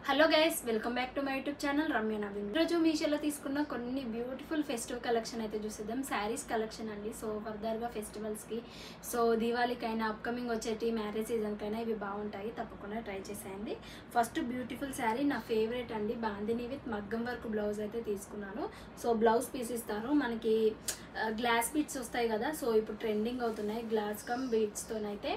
Hello guys, welcome back to my YouTube channel Ramya Naveen. ఈరోజు మీషోలో తీసుకున్న కొన్ని బ్యూటిఫుల్ ఫెస్టివ్ కలెక్షన్ అయితే చూసేద్దాం. శారీస్ కలెక్షన్ అండి. సో ఫర్దర్గా ఫెస్టివల్స్కి, సో దీవాళికైనా, అప్కమింగ్ వచ్చేటి మ్యారేజ్ సీజన్కైనా ఇవి బాగుంటాయి. తప్పకుండా ట్రై చేసేయండి. ఫస్ట్ బ్యూటిఫుల్ శారీ నా ఫేవరెట్ అండి. బాందిని విత్ మగ్గం వర్క్ బ్లౌజ్ అయితే తీసుకున్నాను. సో బ్లౌజ్ పీస్ ఇస్తారు మనకి. గ్లాస్ బీట్స్ వస్తాయి కదా, సో ఇప్పుడు ట్రెండింగ్ అవుతున్నాయి గ్లాస్ కమ్ బీట్స్తోనైతే.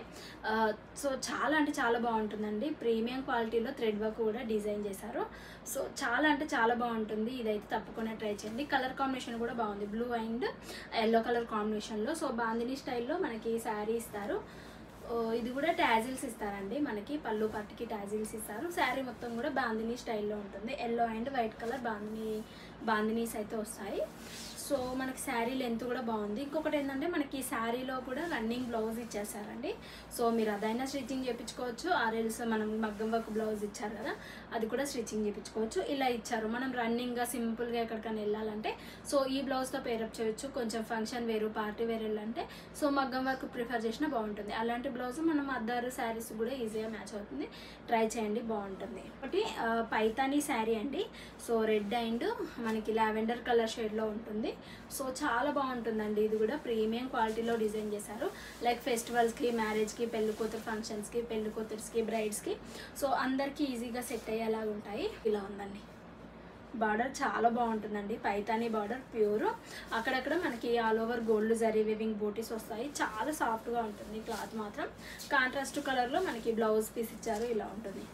సో చాలా అంటే చాలా బాగుంటుందండి. ప్రీమియం క్వాలిటీలో థ్రెడ్ వర్క్ కూడా డిజైన్ చేశారు. సో చాలా అంటే చాలా బాగుంటుంది. ఇదైతే తప్పకుండా ట్రై చేయండి. కలర్ కాంబినేషన్ కూడా బాగుంది, బ్లూ అండ్ ఎల్లో కలర్ కాంబినేషన్లో. సో బాందిని స్టైల్లో మనకి శారీ ఇస్తారు. ఇది కూడా టాజిల్స్ ఇస్తారండి మనకి. పళ్ళు పట్టుకి టాజిల్స్ ఇస్తారు. శారీ మొత్తం కూడా బాందిని స్టైల్లో ఉంటుంది. Yellow and white colour bandhanis అయితే వస్తాయి. సో మనకి శారీ లెంత్ కూడా బాగుంది. ఇంకొకటి ఏంటంటే మనకి శారీలో కూడా రన్నింగ్ బ్లౌజ్ ఇచ్చేసారండి. సో మీరు అదైనా స్టిచ్చింగ్ చేయించుకోవచ్చు, ఆర్ఎల్స్ మనం మగ్గం వర్క్ బ్లౌజ్ ఇచ్చారు కదా, అది కూడా స్టిచ్చింగ్ చేయించుకోవచ్చు. ఇలా ఇచ్చారు మనం రన్నింగ్గా సింపుల్గా ఎక్కడికైనా వెళ్ళాలంటే సో ఈ బ్లౌజ్తో పేరప్ చేయొచ్చు. కొంచెం ఫంక్షన్ వేరు, పార్టీ వేరు వెళ్ళాలంటే సో మగ్గం వర్క్ ప్రిఫర్ చేసినా బాగుంటుంది. అలాంటి బ్లౌజ్ మనం అదర్ శారీస్ కూడా ఈజీగా మ్యాచ్ అవుతుంది. ట్రై చేయండి, బాగుంటుంది. ఒకటి పైతానీ శారీ అండి. సో రెడ్ అండ్ మనకి లావెండర్ కలర్ షేడ్లో ఉంటుంది. సో చాలా బాగుంటుందండి. ఇది కూడా ప్రీమియం క్వాలిటీలో డిజైన్ చేశారు. లైక్ ఫెస్టివల్స్కి, మ్యారేజ్కి, పెళ్లి కూతురు ఫంక్షన్స్కి, పెళ్లి కూతుర్స్కి, బ్రైడ్స్కి, సో అందరికీ ఈజీగా సెట్ అయ్యేలాగా ఉంటాయి. ఇలా ఉందండి. బార్డర్ చాలా బాగుంటుందండి. Paithani border pure. అక్కడక్కడ మనకి all over gold zari weaving బూటీస్ వస్తాయి. చాలా సాఫ్ట్గా ఉంటుంది. క్లాత్ మాత్రం కాంట్రాస్ట్ కలర్లో మనకి బ్లౌజ్ పీస్ ఇచ్చారు. ఇలా ఉంటుంది.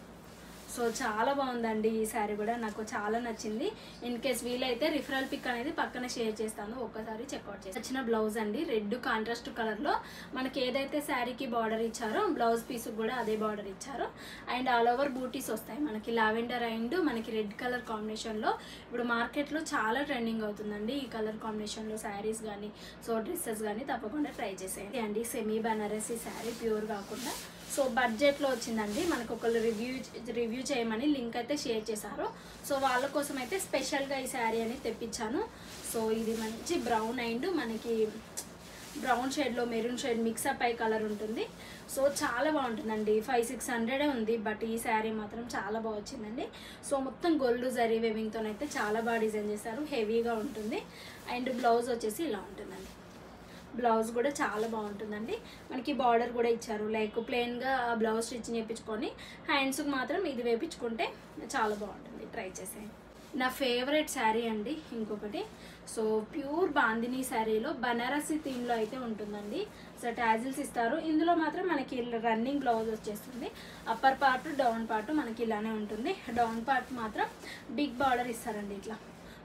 సో చాలా బాగుందండి. ఈ శారీ కూడా నాకు చాలా నచ్చింది. ఇన్ కేస్ వీలైతే రిఫరల్ పిక్ అనేది పక్కన షేర్ చేస్తాను, ఒక్కసారి చెక్అవుట్ చేసి. నచ్చిన బ్లౌజ్ అండి. రెడ్ కాంట్రాస్ట్ కలర్లో మనకి ఏదైతే శారీకి బార్డర్ ఇచ్చారో బ్లౌజ్ పీస్ కూడా అదే బార్డర్ ఇచ్చారు. అండ్ ఆల్ ఓవర్ బూటీస్ వస్తాయి మనకి. లావెండర్ అండ్ మనకి రెడ్ కలర్ కాంబినేషన్లో ఇప్పుడు మార్కెట్లో చాలా ట్రెండింగ్ అవుతుందండి ఈ కలర్ కాంబినేషన్లో శారీస్ కానీ, సో డ్రెస్సెస్ కానీ. తప్పకుండా ట్రై చేసేయండి అండి. సెమీ బనారసి శారీ, ప్యూర్ కాకుండా. సో బడ్జెట్లో వచ్చిందండి. మనకు ఒకళ్ళు రివ్యూ చేయమని లింక్ అయితే షేర్ చేశారు. సో వాళ్ళ కోసం అయితే స్పెషల్గా ఈ శారీ అనేది తెప్పించాను. సో ఇది మంచి బ్రౌన్ అండ్ మనకి బ్రౌన్ షేడ్లో మెరూన్ షేడ్ మిక్సప్ అయ్యి కలర్ ఉంటుంది. సో చాలా బాగుంటుందండి. 500-600 ఉంది, బట్ ఈ శారీ మాత్రం చాలా బాగా వచ్చిందండి. సో మొత్తం గోల్డ్ జరీ వేవింగ్తోనైతే చాలా బాగా డిజైన్ చేశారు. హెవీగా ఉంటుంది. అండ్ బ్లౌజ్ వచ్చేసి ఇలా ఉంటుందండి. బ్లౌజ్ కూడా చాలా బాగుంటుందండి. మనకి బార్డర్ కూడా ఇచ్చారు. లైక్ ప్లెయిన్గా బ్లౌజ్ స్టిచ్చింగ్ చేయించుకొని హ్యాండ్స్కి మాత్రం ఇది వేయించుకుంటే చాలా బాగుంటుంది. ట్రై చేసేయండి. నా ఫేవరెట్ శారీ అండి ఇంకొకటి. సో ప్యూర్ బాందిని శారీలో బనారసి థీమ్లో అయితే ఉంటుందండి. సో టాజిల్స్ ఇస్తారు. ఇందులో మాత్రం మనకి రన్నింగ్ బ్లౌజ్ వచ్చేస్తుంది. అప్పర్ పార్ట్, డౌన్ పార్ట్ మనకి ఇలానే ఉంటుంది. డౌన్ పార్ట్ మాత్రం బిగ్ బార్డర్ ఇస్తారండి ఇట్లా.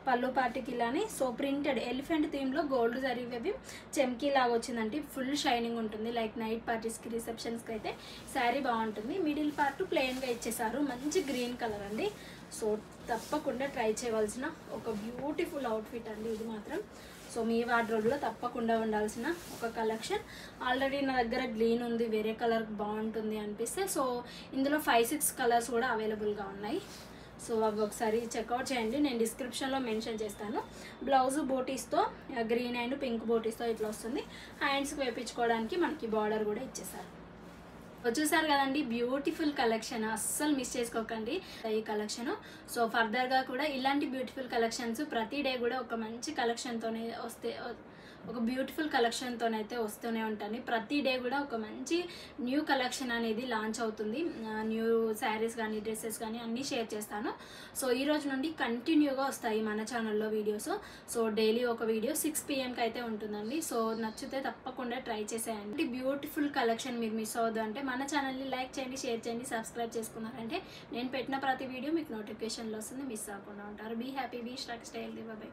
పళ్ళు పార్టీకి ఇలానే. సో ప్రింటెడ్ ఎలిఫెంట్ థీమ్లో గోల్డ్ జరీ వేవి చెమ్కీ లాగా వచ్చిందంటే ఫుల్ షైనింగ్ ఉంటుంది. లైక్ నైట్ పార్టీస్కి, రిసెప్షన్స్కి అయితే శారీ బాగుంటుంది. మిడిల్ పార్ట్ ప్లెయిన్గా ఇచ్చేసారు. మంచి గ్రీన్ కలర్ అండి. సో తప్పకుండా ట్రై చేయవలసిన ఒక బ్యూటిఫుల్ అవుట్ఫిట్ అండి ఇది మాత్రం. సో మీ వార్డ్రోబ్లో తప్పకుండా ఉండాల్సిన ఒక కలెక్షన్. ఆల్రెడీ నా దగ్గర గ్రీన్ ఉంది, వేరే కలర్ బాగుంటుంది అనిపిస్తే సో ఇందులో 5-6 కలర్స్ కూడా అవైలబుల్గా ఉన్నాయి. సో అవి ఒకసారి చెక్అవుట్ చేయండి. నేను డిస్క్రిప్షన్లో మెన్షన్ చేస్తాను. బ్లౌజ్ బోటీస్తో, గ్రీన్ అండ్ పింక్ బోటీస్తో ఇట్లా వస్తుంది. హ్యాండ్స్కి వేయించుకోవడానికి మనకి బార్డర్ కూడా ఇచ్చేసారు. చూసారు కదండి, బ్యూటిఫుల్ కలెక్షన్. అస్సలు మిస్ చేసుకోకండి ఈ కలెక్షన్. సో ఫర్దర్గా కూడా ఇలాంటి బ్యూటిఫుల్ కలెక్షన్స్ ప్రతి డే కూడా ఒక మంచి కలెక్షన్తోనే ఒక బ్యూటిఫుల్ కలెక్షన్తోనైతే వస్తూనే ఉంటాను. ప్రతి డే కూడా ఒక మంచి న్యూ కలెక్షన్ అనేది లాంచ్ అవుతుంది. న్యూ శారీస్ కానీ, డ్రెస్సెస్ కానీ అన్నీ షేర్ చేస్తాను. సో ఈ రోజు నుండి కంటిన్యూగా వస్తాయి మన ఛానల్లో వీడియోస్. సో డైలీ ఒక వీడియో 6 PM అయితే ఉంటుందండి. సో నచ్చితే తప్పకుండా ట్రై చేసేయండి. బ్యూటిఫుల్ కలెక్షన్ మీరు మిస్ అవ్వద్దు అంటే మన ఛానల్ని లైక్ చేయండి, షేర్ చేయండి, సబ్స్క్రైబ్ చేసుకున్నారంటే నేను పెట్టిన ప్రతి వీడియో మీకు నోటిఫికేషన్లో వస్తుంది. మిస్ అవ్వకుండా ఉంటారు. Be happy, be struck, stay healthy. By.